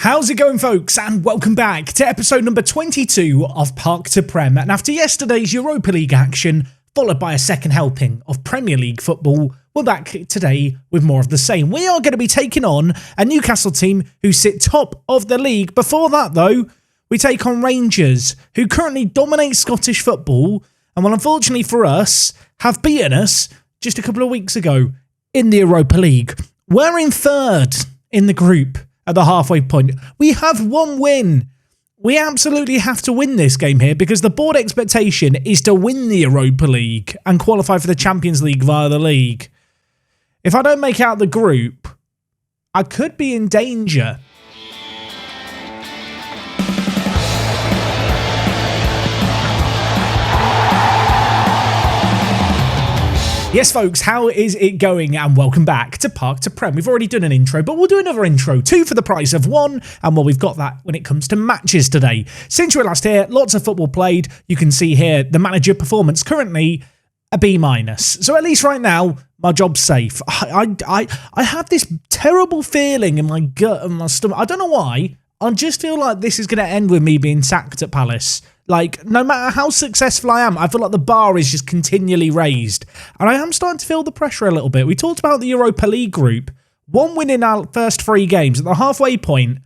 How's it going, folks, and welcome back to episode number 22 of Park to Prem. And after yesterday's Europa League action, followed by a second helping of Premier League football, we're back today with more of the same. We are going to be taking on a Newcastle team who sit top of the league. Before that, though, we take on Rangers, who currently dominate Scottish football, and will unfortunately for us, have beaten us just a couple of weeks ago in the Europa League. We're in third in the group. At the halfway point, we have one win. We absolutely have to win this game here because the board expectation is to win the Europa League and qualify for the Champions League via the league. If I don't make out the group, I could be in danger. Yes, folks, how is it going? And welcome back to Park to Prem. We've already done an intro, but we'll do another intro, two for the price of one. And well, we've got that when it comes to matches today. Since we were last here, lots of football played. You can see here the manager performance currently a B-. So at least right now, my job's safe. I have this terrible feeling in my gut and my stomach. I don't know why. I just feel like this is going to end with me being sacked at Palace. Like, no matter how successful I am, I feel like the bar is just continually raised. And I am starting to feel the pressure a little bit. We talked about the Europa League group. One win in our first three games. At the halfway point,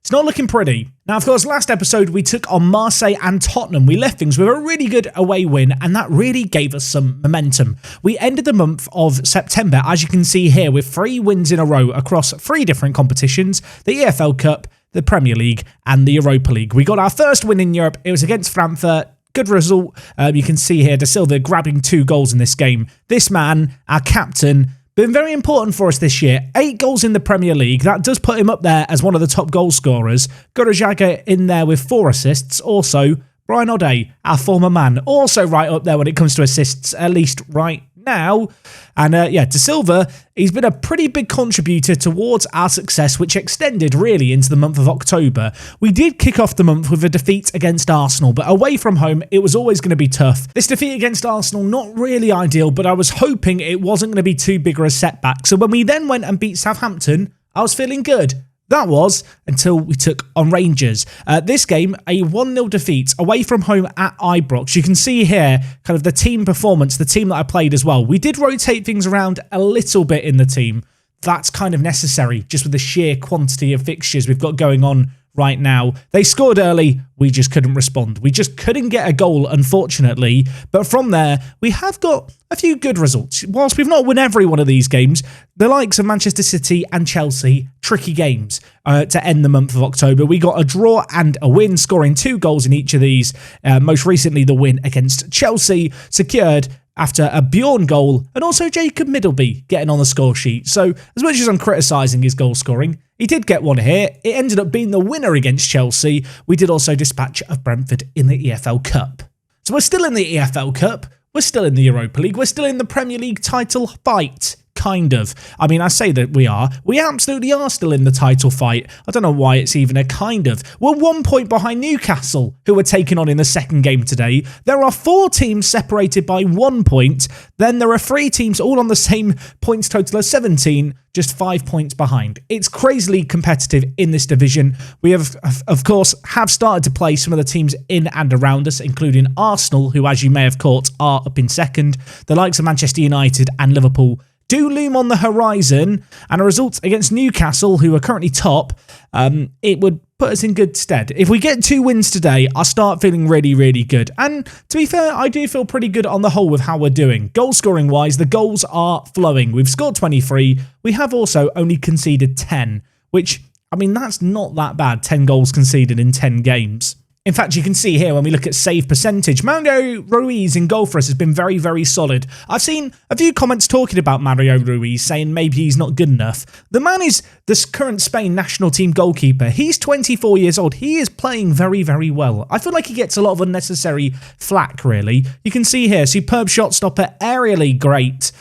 it's not looking pretty. Now, of course, last episode, we took on Marseille and Tottenham. We left things with a really good away win, and that really gave us some momentum. We ended the month of September, as you can see here, with 3 wins in a row across 3 different competitions. The EFL Cup, the Premier League and the Europa League. We got our first win in Europe. It was against Frankfurt. Good result. You can see here, De Silva grabbing 2 goals in this game. This man, our captain, been very important for us this year. 8 goals in the Premier League. That does put him up there as one of the top goal scorers. Gorojaga in there with 4 assists. Also, Brian O'Day, our former man, also right up there when it comes to assists, at least right now. And De Silva, he's been a pretty big contributor towards our success, which extended really into the month of October. We did kick off the month with a defeat against Arsenal, but away from home, it was always going to be tough. This defeat against Arsenal, not really ideal, but I was hoping it wasn't going to be too big of a setback. So when we then went and beat Southampton, I was feeling good. That was until we took on Rangers. This game, a 1-0 defeat away from home at Ibrox. You can see here kind of the team performance, the team that I played as well. We did rotate things around a little bit in the team. That's kind of necessary just with the sheer quantity of fixtures we've got going on right now. They scored early. We just couldn't respond. We just couldn't get a goal, unfortunately. But from there, we have got a few good results. Whilst we've not won every one of these games, the likes of Manchester City and Chelsea, tricky games to end the month of October. We got a draw and a win, scoring 2 goals in each of these. Most recently, the win against Chelsea, secured after a Bjorn goal, and also Jacob Middleby getting on the score sheet. So, as much as I'm criticising his goal scoring, he did get one here. It ended up being the winner against Chelsea. We did also dispatch of Brentford in the EFL Cup. So we're still in the EFL Cup, we're still in the Europa League, we're still in the Premier League title fight. Kind of. I mean, I say that we are. We absolutely are still in the title fight. I don't know why it's even a kind of. We're 1 point behind Newcastle, who we're taking on in the second game today. There are 4 teams separated by 1 point. Then there are 3 teams all on the same points total of 17, just 5 points behind. It's crazily competitive in this division. We have, of course, started to play some of the teams in and around us, including Arsenal, who, as you may have caught, are up in second. The likes of Manchester United and Liverpool do loom on the horizon, and a result against Newcastle, who are currently top, it would put us in good stead. If we get 2 wins today, I'll start feeling really, really good. And to be fair, I do feel pretty good on the whole with how we're doing. Goal scoring wise, the goals are flowing. We've scored 23. We have also only conceded 10, which, I mean, that's not that bad. 10 goals conceded in 10 games. In fact, you can see here when we look at save percentage, Mario Ruiz in goal for us has been very, very solid. I've seen a few comments talking about Mario Ruiz, saying maybe he's not good enough. The man is the current Spain national team goalkeeper. He's 24 years old. He is playing very, very well. I feel like he gets a lot of unnecessary flack, really. You can see here, superb shot stopper, aerially great.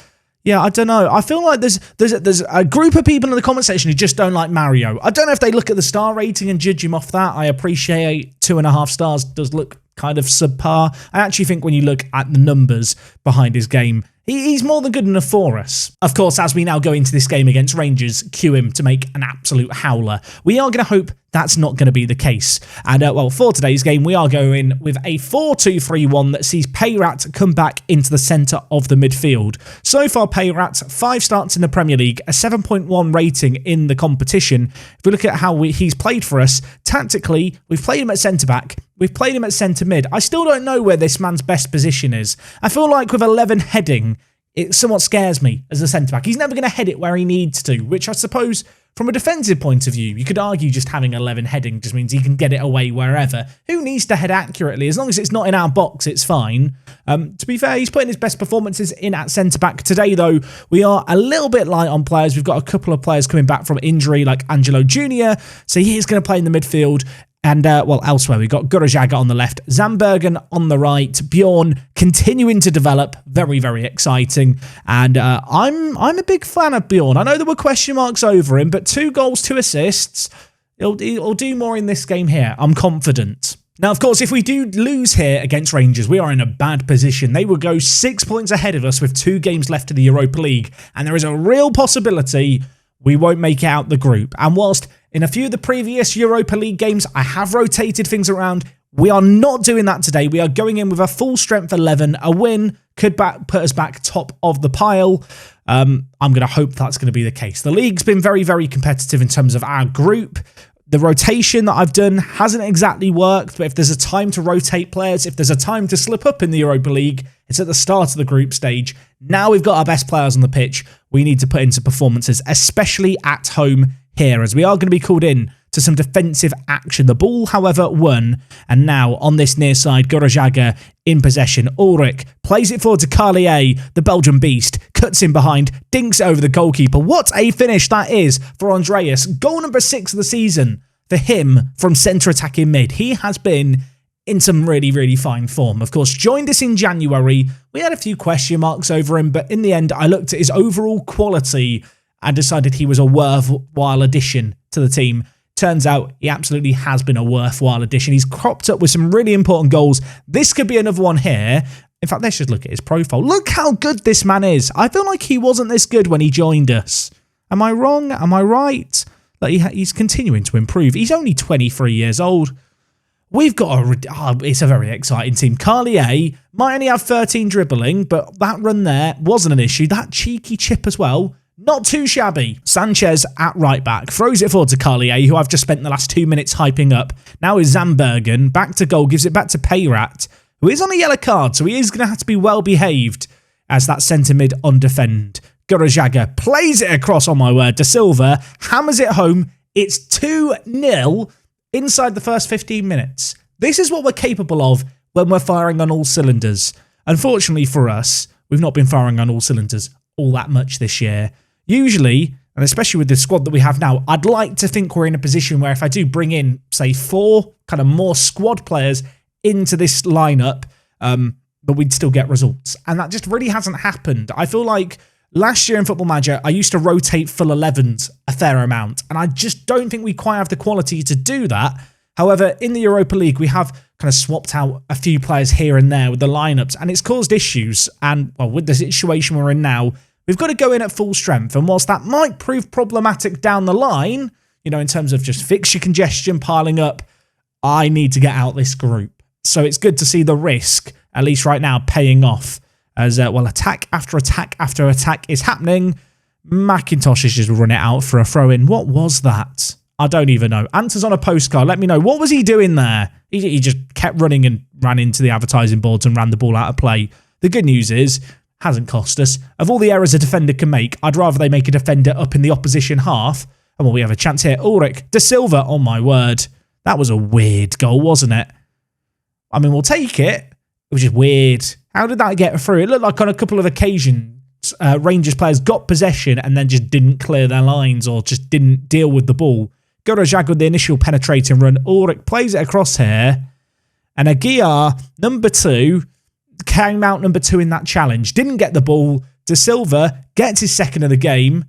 Yeah, I don't know. I feel like there's a group of people in the comment section who just don't like Mario. I don't know if they look at the star rating and judge him off that. I appreciate 2.5 stars does look kind of subpar. I actually think when you look at the numbers behind his game, he's more than good enough for us. Of course, as we now go into this game against Rangers, cue him to make an absolute howler. We are going to hope that's not going to be the case. And well, for today's game, we are going with a 4-2-3-1 that sees Payrat come back into the centre of the midfield. So far, Payrat, 5 starts in the Premier League, a 7.1 rating in the competition. If we look at how he's played for us, tactically, we've played him at centre-back, we've played him at centre-mid. I still don't know where this man's best position is. I feel like with 11 heading, it somewhat scares me as a centre-back. He's never going to head it where he needs to, which I suppose, from a defensive point of view, you could argue just having 11 heading just means he can get it away wherever. Who needs to head accurately? As long as it's not in our box, it's fine. To be fair, he's putting his best performances in at centre-back. Today, though, we are a little bit light on players. We've got a couple of players coming back from injury, like Angelo Jr., so he is going to play in the midfield. And, well, elsewhere, we've got Gurajaga on the left, Zambergen on the right, Bjorn continuing to develop, very, very exciting. And I'm a big fan of Bjorn. I know there were question marks over him, but 2 goals, 2 assists, he'll do more in this game here. I'm confident. Now, of course, if we do lose here against Rangers, we are in a bad position. They will go 6 points ahead of us with 2 games left of the Europa League, and there is a real possibility we won't make out the group. And whilst in a few of the previous Europa League games, I have rotated things around, we are not doing that today. We are going in with a full strength 11. A win could put us back top of the pile. I'm going to hope that's going to be the case. The league's been very, very competitive in terms of our group. The rotation that I've done hasn't exactly worked, but if there's a time to rotate players, if there's a time to slip up in the Europa League, it's at the start of the group stage. Now we've got our best players on the pitch, we need to put into performances, especially at home here, as we are going to be called in to some defensive action. The ball, however, won, and now on this near side, Gurajaga in possession. Ulrich plays it forward to Carlier, the Belgian beast, cuts in behind, dinks it over the goalkeeper. What a finish that is for Andreas. Goal number 6 of the season for him from centre attacking mid. He has been in some really, really fine form. Of course, joined us in January. We had a few question marks over him, but in the end, I looked at his overall quality and decided he was a worthwhile addition to the team. Turns out he absolutely has been a worthwhile addition. He's cropped up with some really important goals. This could be another one here. In fact, let's just look at his profile. Look how good this man is. I feel like he wasn't this good when he joined us. Am I wrong? Am I right? Like he's continuing to improve. He's only 23 years old. We've got it's a very exciting team. Carlier might only have 13 dribbling, but that run there wasn't an issue. That cheeky chip as well, not too shabby. Sanchez at right back, throws it forward to Carlier, who I've just spent the last 2 minutes hyping up. Now is Zambergen, back to goal, gives it back to Payrat, who is on a yellow card, so he is going to have to be well behaved as that centre mid on defend. Gurajaga plays it across, on my word, De Silva hammers it home. It's 2-0 inside the first 15 minutes. This is what we're capable of when we're firing on all cylinders. Unfortunately for us, we've not been firing on all cylinders all that much this year. Usually, and especially with the squad that we have now, I'd like to think we're in a position where if I do bring in, say, 4 kind of more squad players into this lineup, but we'd still get results. And that just really hasn't happened. I feel like last year in Football Manager, I used to rotate full 11s a fair amount, and I just don't think we quite have the quality to do that. However, in the Europa League, we have kind of swapped out a few players here and there with the lineups, and it's caused issues. And well, with the situation we're in now, we've got to go in at full strength. And whilst that might prove problematic down the line, you know, in terms of just fixture congestion piling up, I need to get out this group. So it's good to see the risk, at least right now, paying off. As, well, attack after attack after attack is happening. McIntosh has just run it out for a throw-in. What was that? I don't even know. Answers on a postcard. Let me know. What was he doing there? He just kept running and ran into the advertising boards and ran the ball out of play. The good news is, hasn't cost us. Of all the errors a defender can make, I'd rather they make a defender up in the opposition half. And well, we have a chance here. Ulrich, De Silva, oh my word. That was a weird goal, wasn't it? I mean, we'll take it. It was just weird. How did that get through? It looked like on a couple of occasions, Rangers players got possession and then just didn't clear their lines or just didn't deal with the ball. Gurajaga with the initial penetrating run. Ulrich plays it across here. And Aguiar, number 2, came out number 2 in that challenge. Didn't get the ball. De Silva gets his second of the game.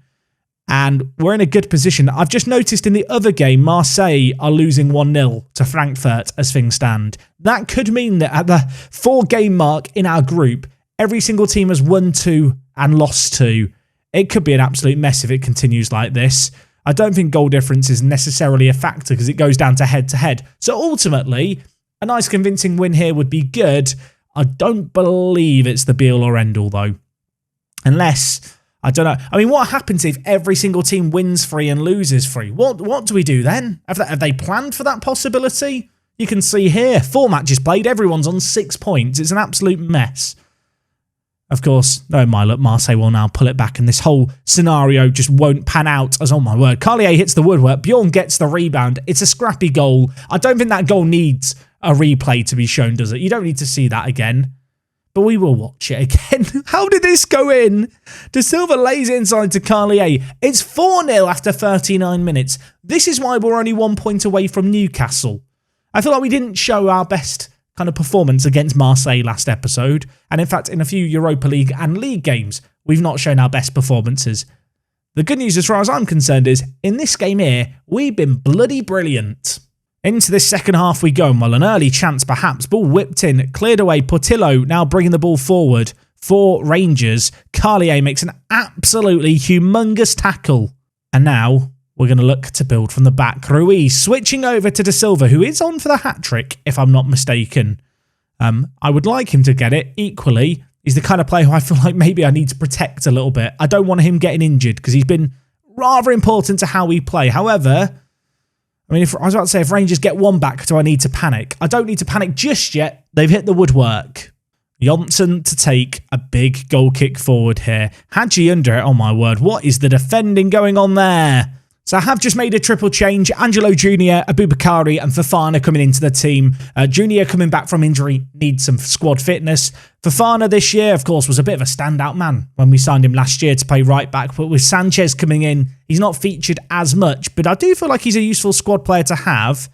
And we're in a good position. I've just noticed in the other game, Marseille are losing 1-0 to Frankfurt as things stand. That could mean that at the 4-game mark in our group, every single team has won 2 and lost 2. It could be an absolute mess if it continues like this. I don't think goal difference is necessarily a factor because it goes down to head-to-head. So ultimately, a nice convincing win here would be good. I don't believe it's the be-all or end-all, though. Unless, I don't know. I mean, what happens if every single team wins 3 and loses 3? What do we do then? Have they planned for that possibility? You can see here, 4 matches played, everyone's on 6 points. It's an absolute mess. Of course, no, my look, Marseille will now pull it back, and this whole scenario just won't pan out, as oh my word. Carlier hits the woodwork, Bjorn gets the rebound. It's a scrappy goal. I don't think that goal needs a replay to be shown, does it? You don't need to see that again. But we will watch it again. How did this go in? De Silva lays it inside to Carlier. It's 4-0 after 39 minutes. This is why we're only 1 point away from Newcastle. I feel like we didn't show our best kind of performance against Marseille last episode. And in fact, in a few Europa League and League games, we've not shown our best performances. The good news, as far as I'm concerned, is in this game here, we've been bloody brilliant. Into this second half we go, and well, an early chance perhaps. Ball whipped in, cleared away. Portillo now bringing the ball forward for Rangers. Carlier makes an absolutely humongous tackle. And now we're going to look to build from the back. Ruiz switching over to De Silva, who is on for the hat-trick, if I'm not mistaken. I would like him to get it. Equally, he's the kind of player who I feel like maybe I need to protect a little bit. I don't want him getting injured because he's been rather important to how we play. However, I mean, I was about to say, if Rangers get one back, do I need to panic? I don't need to panic just yet. They've hit the woodwork. Johnson to take a big goal kick forward here. Hadji under it. Oh my word. What is the defending going on there? So I have just made a triple change. Angelo Jr., Aboubakari and Fofana coming into the team. Jr. coming back from injury, needs some squad fitness. Fofana this year, of course, was a bit of a standout man when we signed him last year to play right back. But with Sanchez coming in, he's not featured as much. But I do feel like he's a useful squad player to have.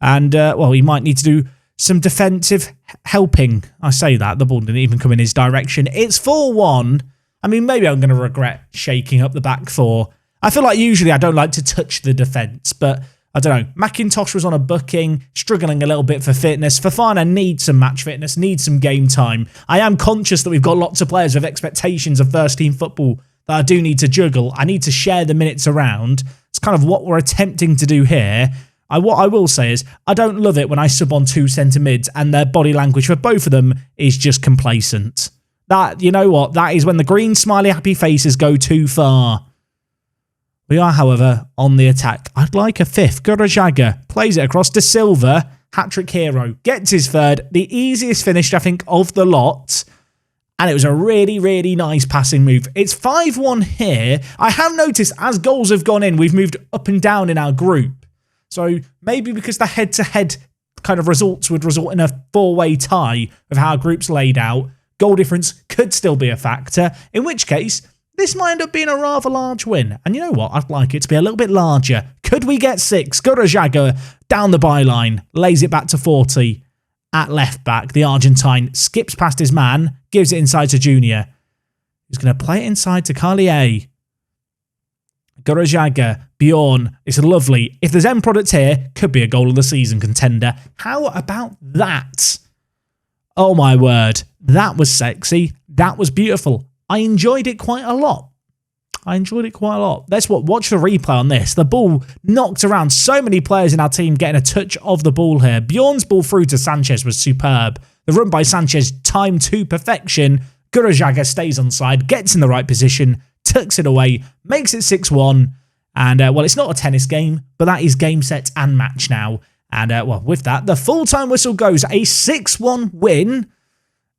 And, well, he might need to do some defensive helping. I say that. The ball didn't even come in his direction. It's 4-1. I mean, maybe I'm going to regret shaking up the back four. I feel like usually I don't like to touch the defence, but I don't know. McIntosh was on a booking, struggling a little bit for fitness. Fofana needs some match fitness, needs some game time. I am conscious that we've got lots of players with expectations of first-team football that I do need to juggle. I need to share the minutes around. It's kind of what we're attempting to do here. What I will say is I don't love it when I sub on 2 centre mids and their body language for both of them is just complacent. That, you know what? That is when the green smiley happy faces go too far. We are, however, on the attack. I'd like a 5th. Gurajaga plays it across De Silva. Hat-trick hero. Gets his 3rd. The easiest finish, I think, of the lot. And it was a really, really nice passing move. It's 5-1 here. I have noticed as goals have gone in, we've moved up and down in our group. So maybe because the head-to-head kind of results would result in a 4-way tie of how our group's laid out, goal difference could still be a factor. In which case, this might end up being a rather large win. And you know what? I'd like it to be a little bit larger. Could we get 6? Gurajaga down the byline. Lays it back to 40 at left back. The Argentine skips past his man. Gives it inside to Junior. He's going to play it inside to Carlier. Gurajaga. Bjorn. It's lovely. If there's end product here, could be a goal of the season contender. How about that? Oh my word. That was sexy. That was beautiful. I enjoyed it quite a lot. Let's watch the replay on this. The ball knocked around. So many players in our team getting a touch of the ball here. Bjorn's ball through to Sanchez was superb. The run by Sanchez timed to perfection. Gurajaga stays onside, gets in the right position, tucks it away, makes it 6-1. And, well, it's not a tennis game, but that is game, set, and match now. And, well, with that, the full-time whistle goes. A 6-1 win.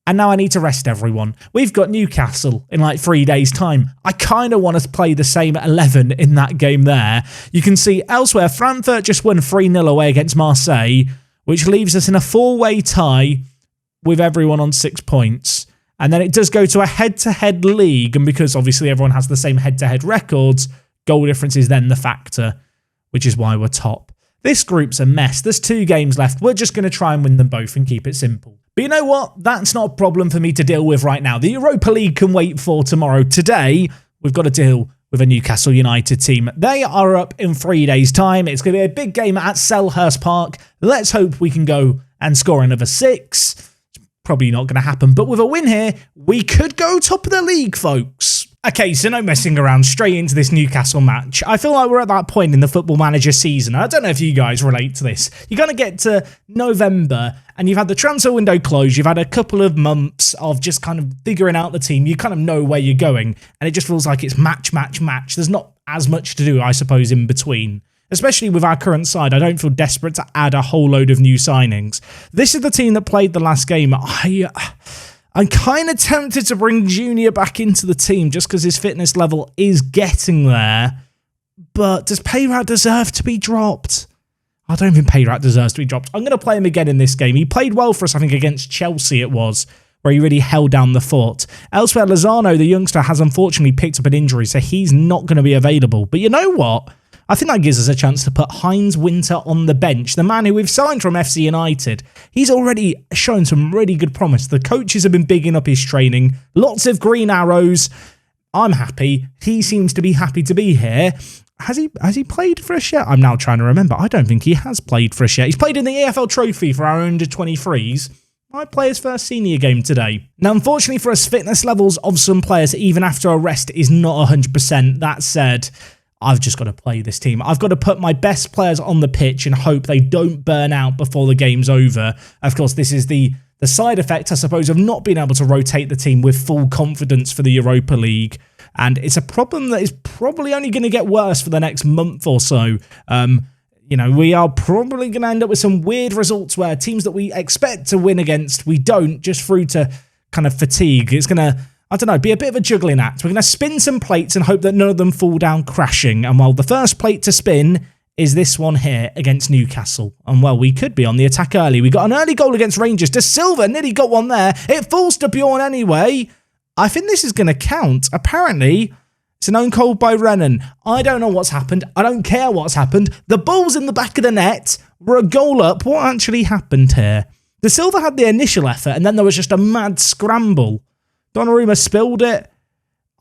And now I need to rest everyone. We've got Newcastle in like 3 days' time. I kind of want to play the same 11 in that game there. You can see elsewhere, Frankfurt just won 3-0 away against Marseille, which leaves us in a 4-way tie with everyone on 6 points. And then it does go to a head-to-head league, and because obviously everyone has the same head-to-head records, goal difference is then the factor, which is why we're top. This group's a mess. There's 2 games left. We're just going to try and win them both and keep it simple. But you know what? That's not a problem for me to deal with right now. The Europa League can wait for tomorrow. Today, we've got to deal with a Newcastle United team. They are up in 3 days' time. It's going to be a big game at Selhurst Park. Let's hope we can go and score another 6. It's probably not going to happen. But with a win here, we could go top of the league, folks. Okay, so no messing around, straight into this Newcastle match. I feel like we're at that point in the Football Manager season. I don't know if you guys relate to this. You're going to get to November and you've had the transfer window closed. You've had a couple of months of just kind of figuring out the team. You kind of know where you're going and it just feels like it's match. There's not as much to do, I suppose, in between. Especially with our current side, I don't feel desperate to add a whole load of new signings. This is the team that played the last game. I'm kind of tempted to bring Junior back into the team just because his fitness level is getting there. But does Payrat deserve to be dropped? I don't think Payrat deserves to be dropped. I'm going to play him again in this game. He played well for us, I think, against Chelsea it was, where he really held down the fort. Elsewhere, Lozano, the youngster, has unfortunately picked up an injury, so he's not going to be available. But you know what? I think that gives us a chance to put Heinz Winter on the bench, the man who we've signed from FC United. He's already shown some really good promise. The coaches have been bigging up his training. Lots of green arrows. I'm happy. He seems to be happy to be here. Has he played for us yet? I'm now trying to remember. I don't think he has played for us yet. He's played in the EFL Trophy for our under-23s. Might play his first senior game today. Now, unfortunately for us, fitness levels of some players, even after a rest, is not 100%. That said, I've just got to play this team. I've got to put my best players on the pitch and hope they don't burn out before the game's over. Of course, this is the side effect, I suppose, of not being able to rotate the team with full confidence for the Europa League. And it's a problem that is probably only going to get worse for the next month or so. We are probably going to end up with some weird results where teams that we expect to win against, we don't, just through to kind of fatigue. It's going to, I don't know, be a bit of a juggling act. We're going to spin some plates and hope that none of them fall down crashing. And well, the first plate to spin is this one here against Newcastle. And well, we could be on the attack early. We got an early goal against Rangers. De Silva nearly got one there. It falls to Bjorn anyway. I think this is going to count. Apparently, it's an own goal by Renan. I don't know what's happened. I don't care what's happened. The ball's in the back of the net. We're a goal up. What actually happened here? De Silva had the initial effort and then there was just a mad scramble. Donnarumma spilled it.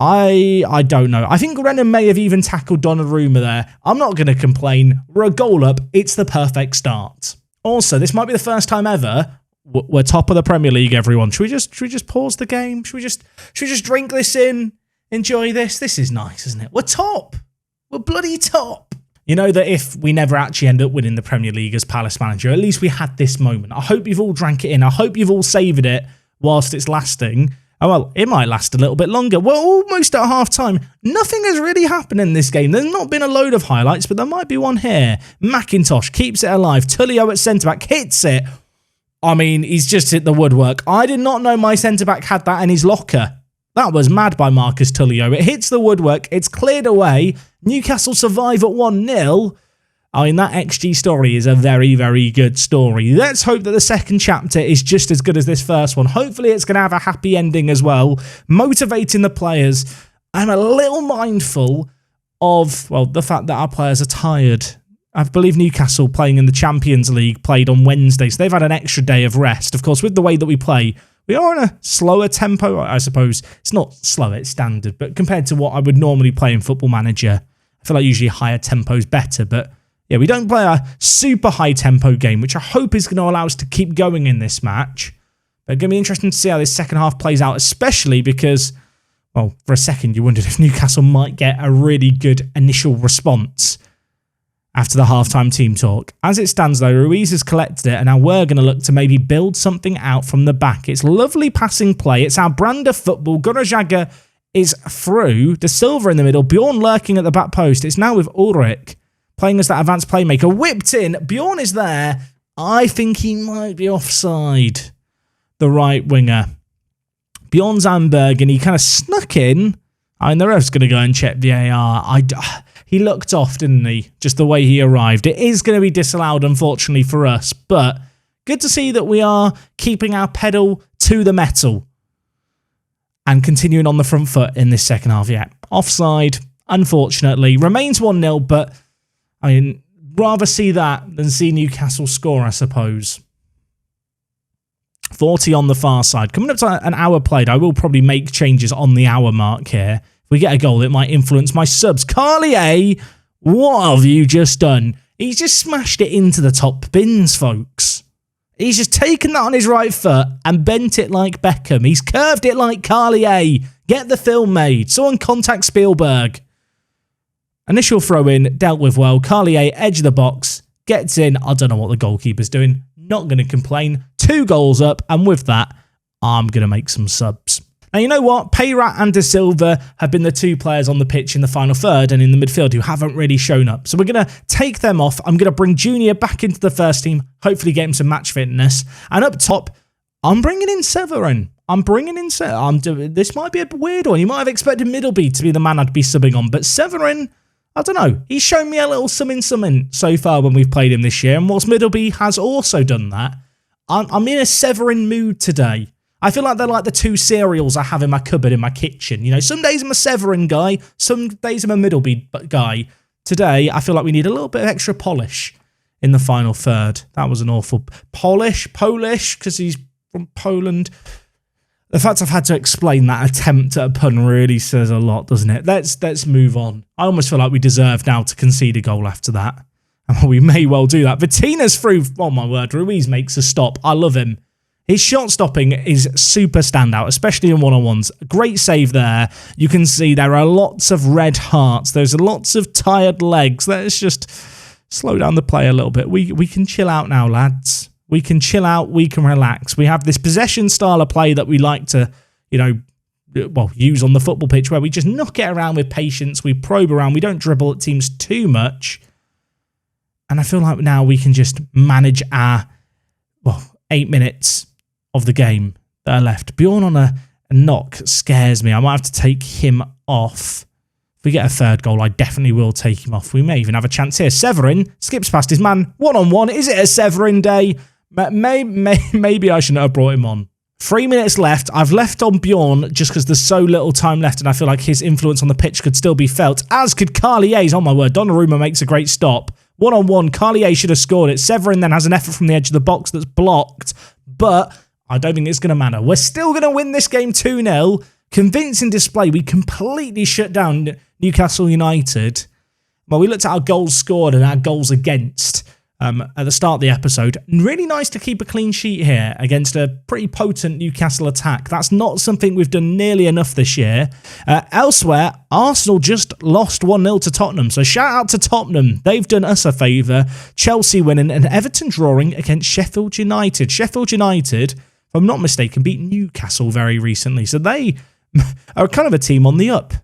I don't know. I think Renan may have even tackled Donnarumma there. I'm not going to complain. We're a goal up. It's the perfect start. Also, this might be the first time ever we're top of the Premier League, everyone. Should we just pause the game? Should we just drink this in? Enjoy this? This is nice, isn't it? We're top. We're bloody top. You know that if we never actually end up winning the Premier League as Palace manager, at least we had this moment. I hope you've all drank it in. I hope you've all savoured it whilst it's lasting. Oh, well, it might last a little bit longer. We're almost at half-time. Nothing has really happened in this game. There's not been a load of highlights, but there might be one here. McIntosh keeps it alive. Tullio at centre-back hits it. I mean, he's just hit the woodwork. I did not know my centre-back had that in his locker. That was mad by Marcus Tullio. It hits the woodwork. It's cleared away. Newcastle survive at 1-0. I mean, that XG story is a very, very good story. Let's hope that the second chapter is just as good as this first one. Hopefully, it's going to have a happy ending as well, motivating the players. I'm a little mindful of, well, the fact that our players are tired. I believe Newcastle playing in the Champions League played on Wednesday, so they've had an extra day of rest. Of course, with the way that we play, we are in a slower tempo, I suppose. It's not slower, it's standard, but compared to what I would normally play in Football Manager, I feel like usually higher tempo is better, but yeah, we don't play a super high tempo game, which I hope is going to allow us to keep going in this match. But it's going to be interesting to see how this second half plays out, especially because, well, for a second you wondered if Newcastle might get a really good initial response after the halftime team talk. As it stands though, Ruiz has collected it and now we're going to look to maybe build something out from the back. It's lovely passing play. It's our brand of football. Gorojaga is through. De Silva in the middle. Bjorn lurking at the back post. It's now with Ulrich playing as that advanced playmaker. Whipped in. Bjorn is there. I think he might be offside. The right winger. Bjorn Zandberg, and he kind of snuck in. I mean, the ref's going to go and check VAR. He looked off, didn't he? Just the way he arrived. It is going to be disallowed, unfortunately, for us. But good to see that we are keeping our pedal to the metal and continuing on the front foot in this second half. Yeah, offside, unfortunately. Remains 1-0, but I mean, rather see that than see Newcastle score, I suppose. 40 on the far side. Coming up to an hour played, I will probably make changes on the hour mark here. If we get a goal, it might influence my subs. Carlier, what have you just done? He's just smashed it into the top bins, folks. He's just taken that on his right foot and bent it like Beckham. He's curved it like Carlier. Get the film made. Someone contact Spielberg. Initial throw in, dealt with well. Carlier, edge of the box, gets in. I don't know what the goalkeeper's doing. Not going to complain. 2 goals up, and with that, I'm going to make some subs. Now, you know what? Peyrat and De Silva have been the 2 players on the pitch in the final third and in the midfield who haven't really shown up. So we're going to take them off. I'm going to bring Junior back into the first team, hopefully get him some match fitness. And up top, I'm bringing in Severin. This might be a weird one. You might have expected Middleby to be the man I'd be subbing on, but Severin, I don't know. He's shown me a little something so far when we've played him this year, and whilst Middleby has also done that, I'm in a Severin mood today. I feel like they're like the 2 cereals I have in my cupboard in my kitchen. You know, some days I'm a Severin guy, some days I'm a Middleby guy. Today, I feel like we need a little bit of extra polish in the final third. That was an awful Polish, because he's from Poland. The fact I've had to explain that attempt at a pun really says a lot, doesn't it? Let's move on. I almost feel like we deserve now to concede a goal after that. And we may well do that. Vitina's through. Oh my word, Ruiz makes a stop. I love him. His shot stopping is super standout, especially in one-on-ones. Great save there. You can see there are lots of red hearts. There's lots of tired legs. Let's just slow down the play a little bit. We can chill out now, lads. We can chill out. We can relax. We have this possession style of play that we like to, use on the football pitch where we just knock it around with patience. We probe around. We don't dribble at teams too much. And I feel like now we can just manage our, 8 minutes of the game that are left. Bjorn on a knock scares me. I might have to take him off. If we get a third goal, I definitely will take him off. We may even have a chance here. Severin skips past his man. 1-on-1. Is it a Severin day? Maybe I shouldn't have brought him on. 3 minutes left. I've left on Bjorn just because there's so little time left and I feel like his influence on the pitch could still be felt, as could Carlier's. Oh my word, Donnarumma makes a great stop. 1-on-1, Carlier should have scored it. Severin then has an effort from the edge of the box that's blocked, but I don't think it's going to matter. We're still going to win this game 2-0. Convincing display. We completely shut down Newcastle United. Well, we looked at our goals scored and our goals against at the start of the episode. Really nice to keep a clean sheet here against a pretty potent Newcastle attack. That's not something we've done nearly enough this year. Elsewhere, Arsenal just lost 1-0 to Tottenham. So shout out to Tottenham. They've done us a favour. Chelsea winning and Everton drawing against Sheffield United. Sheffield United, if I'm not mistaken, beat Newcastle very recently. So they are kind of a team on the up.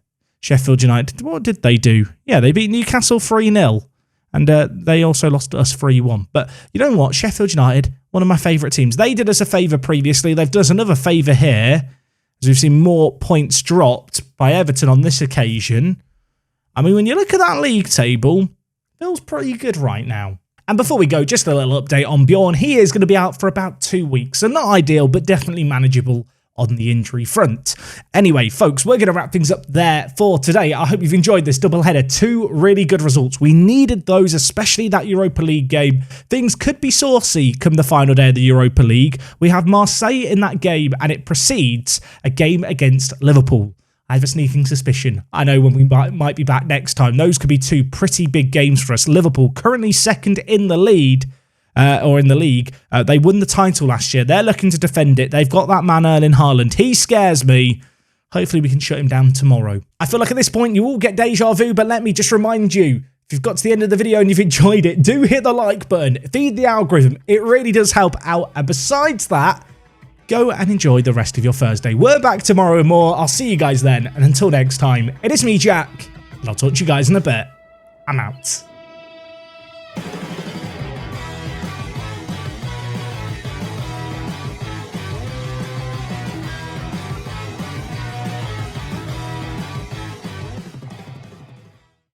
Sheffield United, what did they do? Yeah, they beat Newcastle 3-0. And they also lost to us 3-1. But you know what? Sheffield United, one of my favourite teams. They did us a favour previously. They've done us another favour here, as we've seen more points dropped by Everton on this occasion. I mean, when you look at that league table, it feels pretty good right now. And before we go, just a little update on Bjorn. He is going to be out for about 2 weeks. So not ideal, but definitely manageable on the injury front. Anyway, folks, we're going to wrap things up there for today. I hope you've enjoyed this doubleheader. 2 really good results. We needed those, especially that Europa League game. Things could be saucy come the final day of the Europa League. We have Marseille in that game, and it precedes a game against Liverpool. I have a sneaking suspicion. I know when we might be back next time, those could be 2 pretty big games for us. Liverpool currently second in the lead. In the league. They won the title last year. They're looking to defend it. They've got that man Erling Haaland. He scares me. Hopefully we can shut him down tomorrow. I feel like at this point you all get deja vu, but let me just remind you, if you've got to the end of the video and you've enjoyed it, do hit the like button. Feed the algorithm. It really does help out. And besides that, go and enjoy the rest of your Thursday. We're back tomorrow and more. I'll see you guys then. And until next time, it is me, Jack, and I'll talk to you guys in a bit. I'm out.